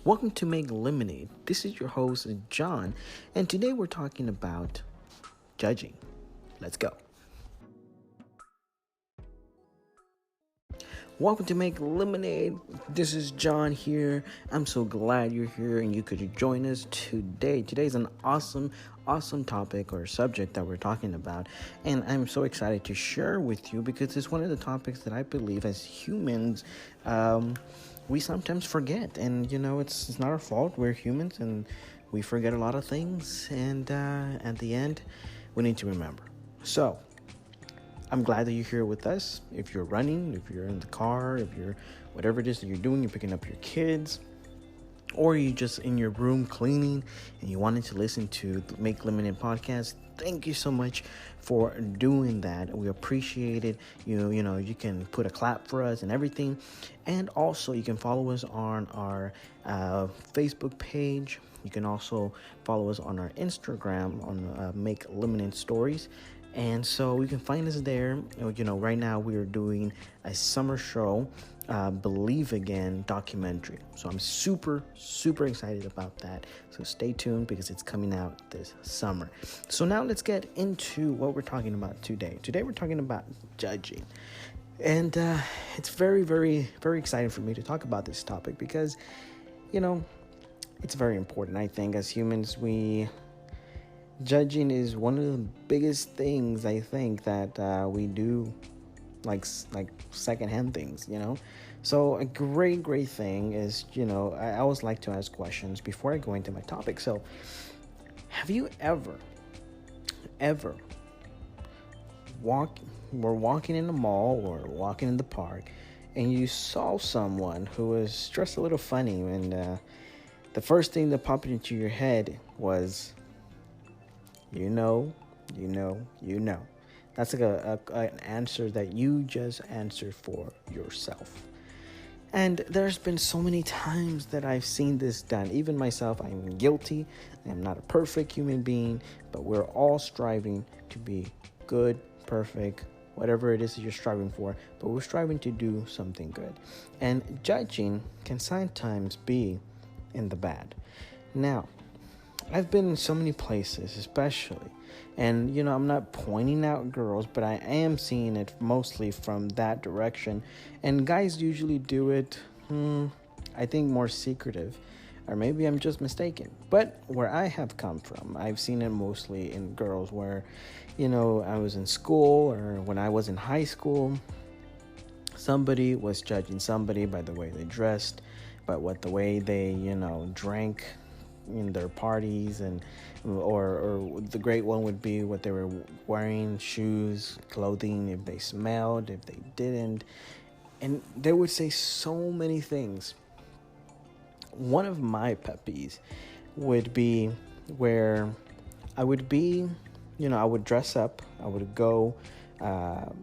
Welcome to Make Lemonade. This is your host, John, and today we're talking about judging. Let's go. Welcome to Make Lemonade. This is John here. I'm so glad you're here and you could join us today. Today's an awesome topic or subject that we're talking about, and I'm so excited to share with you because it's one of the topics that I believe as humans we sometimes forget. And it's not our fault. We're humans and we forget a lot of things, and at the end we need to remember. So I'm glad that you're here with us. If you're running, if you're in the car, if you're whatever it is that you're doing, you're picking up your kids, or you're just in your room cleaning and you wanted to listen to the Make Lemonade podcast, thank you so much for doing that. We appreciate it. You can put a clap for us and everything. And also you can follow us on our Facebook page. You can also follow us on our Instagram on Make Lemonade Stories. And so you can find us there. Right now we are doing a summer show, Believe Again documentary. So I'm super excited about that. So stay tuned because it's coming out this summer. So now let's get into what we're talking about today. Today we're talking about judging. And it's very, very, very exciting for me to talk about this topic because, it's very important. I think as humans, judging is one of the biggest things I think that we do, like secondhand things, So a great thing is, I always like to ask questions before I go into my topic. So have you ever were walking in the mall or walking in the park and you saw someone who was dressed a little funny, and the first thing that popped into your head was, you know. That's like an answer that you just answered for yourself. And there's been so many times that I've seen this done. Even myself, I'm guilty. I'm not a perfect human being, but we're all striving to be good, perfect, whatever it is that you're striving for, but we're striving to do something good. And judging can sometimes be in the bad. Now, I've been in so many places, especially, and I'm not pointing out girls, but I am seeing it mostly from that direction. And guys usually do it, I think, more secretive, or maybe I'm just mistaken. But where I have come from, I've seen it mostly in girls where, I was in school or when I was in high school, somebody was judging somebody by the way they dressed, by the way they, drank in their parties, and or the great one would be what they were wearing, shoes, clothing, if they smelled, if they didn't, and they would say so many things. One of my pet peeves would be where I would be, I would dress up, I would go to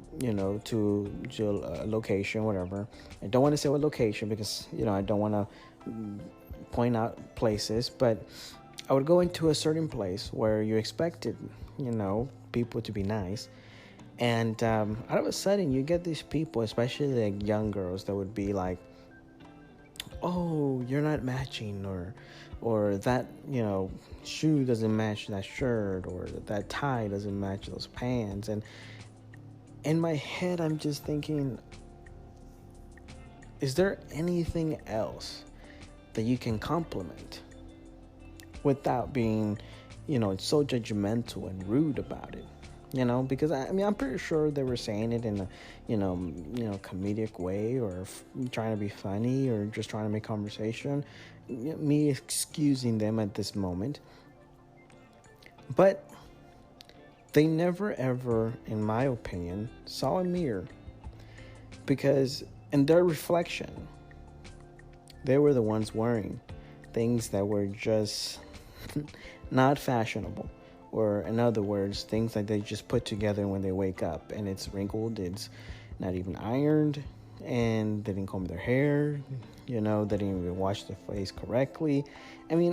a location, whatever. I don't want to say what location because I don't want to point out places, but I would go into a certain place where you expected, people to be nice, and out of a sudden you get these people, especially like young girls, that would be like, "Oh, you're not matching," or that shoe doesn't match that shirt, or that tie doesn't match those pants. And in my head, I'm just thinking, is there anything else that you can compliment without being, so judgmental and rude about it? Because I'm pretty sure they were saying it in a, comedic way, or trying to be funny, or just trying to make conversation. Me excusing them at this moment, but they never ever, in my opinion, saw a mirror, because in their reflection, they were the ones wearing things that were just not fashionable, or in other words, things that they just put together when they wake up, and it's wrinkled, it's not even ironed, and they didn't comb their hair, they didn't even wash their face correctly.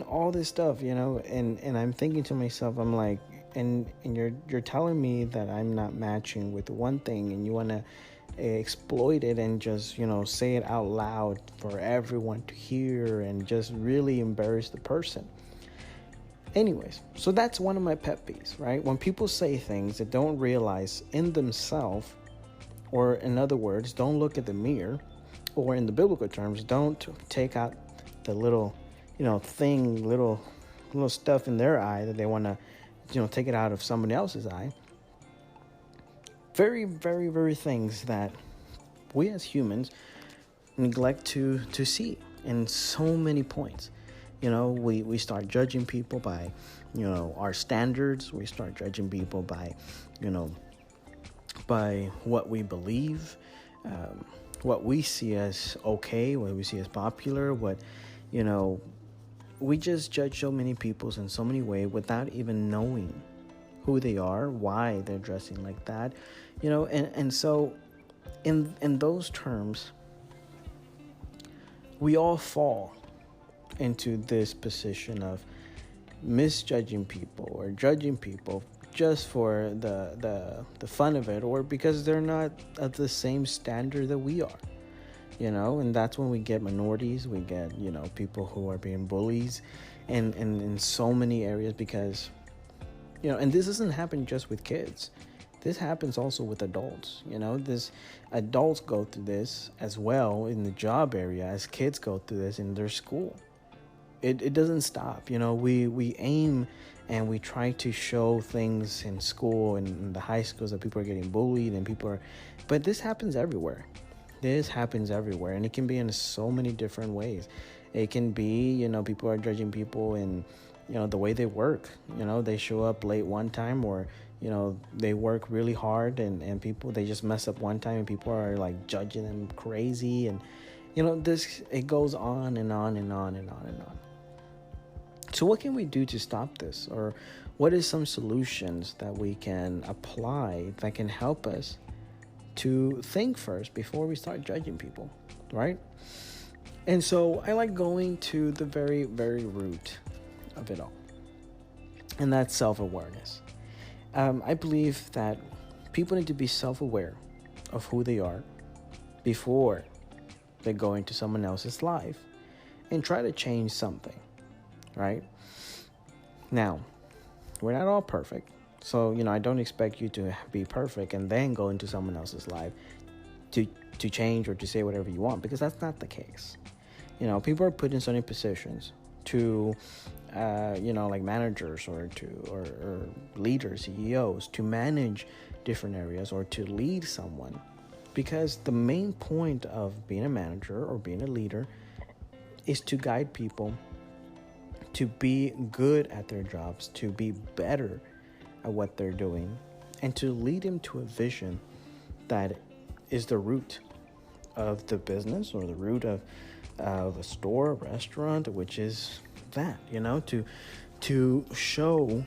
All this stuff, and I'm thinking to myself, I'm like, and you're telling me that I'm not matching with one thing, and you want to exploit it and just, say it out loud for everyone to hear and just really embarrass the person. Anyways, so that's one of my pet peeves, right? When people say things that don't realize in themselves, or in other words, don't look at the mirror, or in the biblical terms, don't take out the little, little stuff in their eye that they want to, take it out of somebody else's eye. Very, very, very things that we as humans neglect to see in so many points. We start judging people by, our standards. We start judging people by, by what we believe, what we see as okay, what we see as popular, we just judge so many people in so many ways without even knowing who they are, why they're dressing like that, and so in those terms, we all fall into this position of misjudging people or judging people just for the fun of it, or because they're not at the same standard that we are, and that's when we get minorities, we get, people who are being bullies and in so many areas, because, and this doesn't happen just with kids. This happens also with adults. Adults go through this as well in the job area as kids go through this in their school. It doesn't stop. We aim and we try to show things in school and in the high schools that people are getting bullied and but this happens everywhere. And it can be in so many different ways. It can be, people are judging people in, the way they work. They show up late one time, or they work really hard and people, they just mess up one time and people are like judging them crazy, and it goes on and on and on and on and on. So what can we do to stop this? Or what is some solutions that we can apply that can help us to think first before we start judging people, right? And so I like going to the very, very root of it all, and that's self-awareness. I believe that people need to be self-aware of who they are before they go into someone else's life and try to change something, right? Now, we're not all perfect. So, I don't expect you to be perfect and then go into someone else's life to change or to say whatever you want, because that's not the case. People are put in certain positions to, like managers or leaders, CEOs, to manage different areas or to lead someone. Because the main point of being a manager or being a leader is to guide people to be good at their jobs, to be better at what they're doing, and to lead them to a vision that is the root of the business or the root of a store, a restaurant, which is that, to show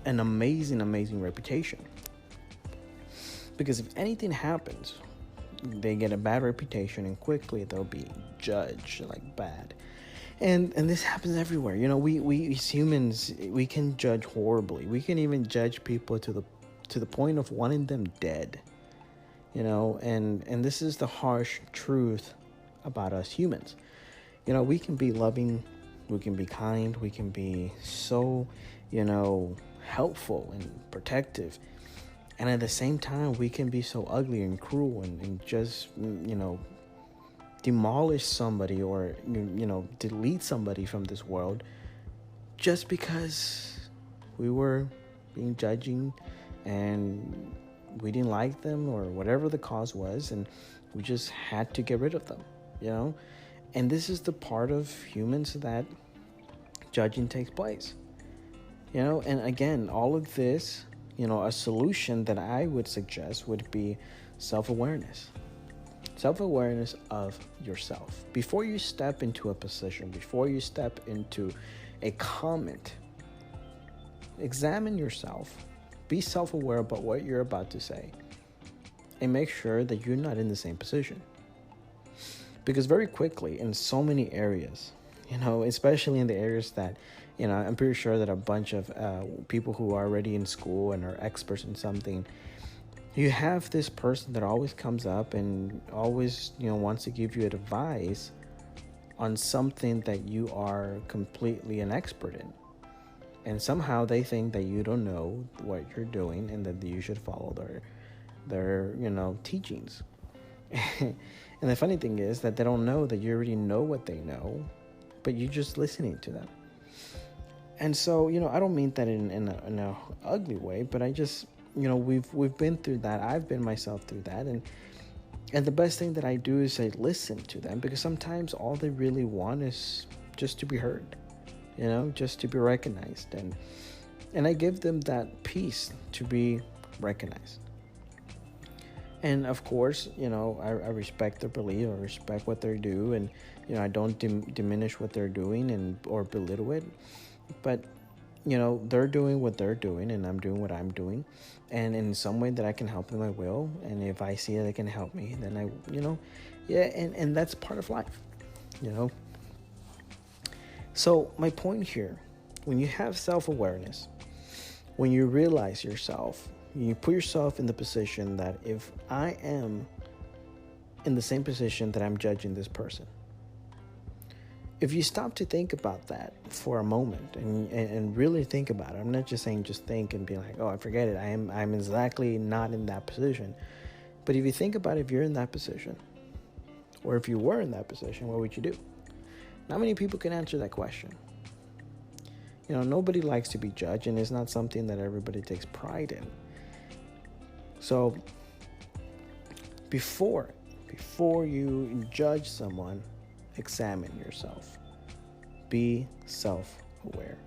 an amazing reputation. Because if anything happens, they get a bad reputation and quickly they'll be judged like bad. And this happens everywhere. We as humans, we can judge horribly. We can even judge people to the point of wanting them dead. And this is the harsh truth about us humans. We can be loving, we can be kind, we can be so, helpful and protective. And at the same time, we can be so ugly and cruel and just, demolish somebody or, delete somebody from this world just because we were being judging and we didn't like them or whatever the cause was, and we just had to get rid of them, And this is the part of humans that judging takes place, And again, all of this, a solution that I would suggest would be self-awareness. Self-awareness of yourself. Before you step into a position, before you step into a comment, examine yourself. Be self-aware about what you're about to say. And make sure that you're not in the same position. Because very quickly, in so many areas, especially in the areas that, I'm pretty sure that a bunch of people who are already in school and are experts in something You have this person that always comes up and always, wants to give you advice on something that you are completely an expert in. And somehow they think that you don't know what you're doing and that you should follow their teachings. And the funny thing is that they don't know that you already know what they know, but you're just listening to them. And so, I don't mean that in a ugly way, but I just, we've been through that. I've been myself through that. And the best thing that I do is I listen to them, because sometimes all they really want is just to be heard, just to be recognized. And I give them that peace to be recognized. And of course, I respect their belief, I respect what they do, and, I don't diminish what they're doing or belittle it. But, they're doing what they're doing and I'm doing what I'm doing. And in some way that I can help them, I will. And if I see that they can help me, then and that's part of life, So my point here, when you have self-awareness, when you realize yourself, you put yourself in the position that if I am in the same position that I'm judging this person, if you stop to think about that for a moment and really think about it, I'm not just saying just think and be like, oh, I forget it. I'm exactly not in that position. But if you think about it, if you're in that position, or if you were in that position, what would you do? Not many people can answer that question. Nobody likes to be judged, and it's not something that everybody takes pride in. So before you judge someone, examine yourself. Be self-aware.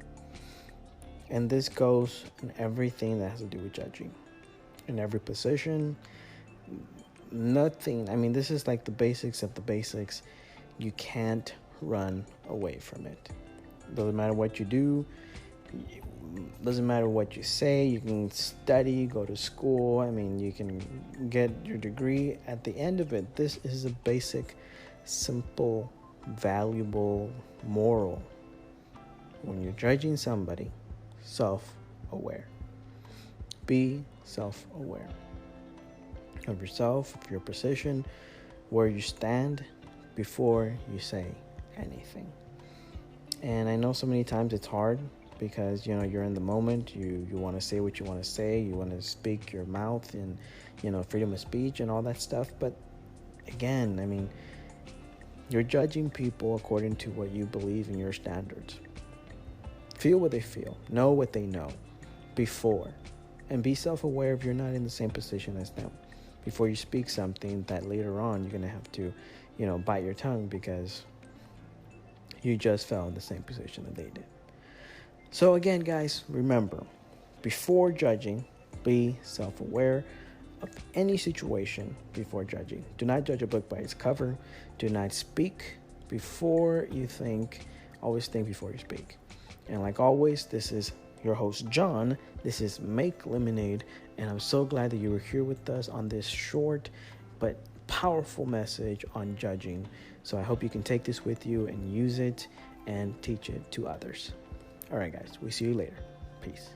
And this goes in everything that has to do with judging. In every position, nothing. This is like the basics of the basics. You can't run away from it. Doesn't matter what you do. Doesn't matter what you say. You can study, go to school. You can get your degree. At the end of it, this is a basic, simple, valuable moral. When you're judging somebody, self-aware. Be self-aware of yourself, of your position, where you stand before you say anything. And I know so many times it's hard because, you're in the moment. You want to say what you want to say. You want to speak your mouth and, freedom of speech and all that stuff. But again, you're judging people according to what you believe in your standards. Feel what they feel. Know what they know before. And be self-aware if you're not in the same position as them. Before you speak something that later on you're going to have to, bite your tongue because you just fell in the same position that they did. So again, guys, remember, before judging, be self-aware of any situation before judging. Do not judge a book by its cover. Do not speak before you think. Always think before you speak. And like always, this is your host, John. This is Make Lemonade. And I'm so glad that you were here with us on this short but powerful message on judging. So I hope you can take this with you and use it and teach it to others. All right, guys, we'll see you later. Peace.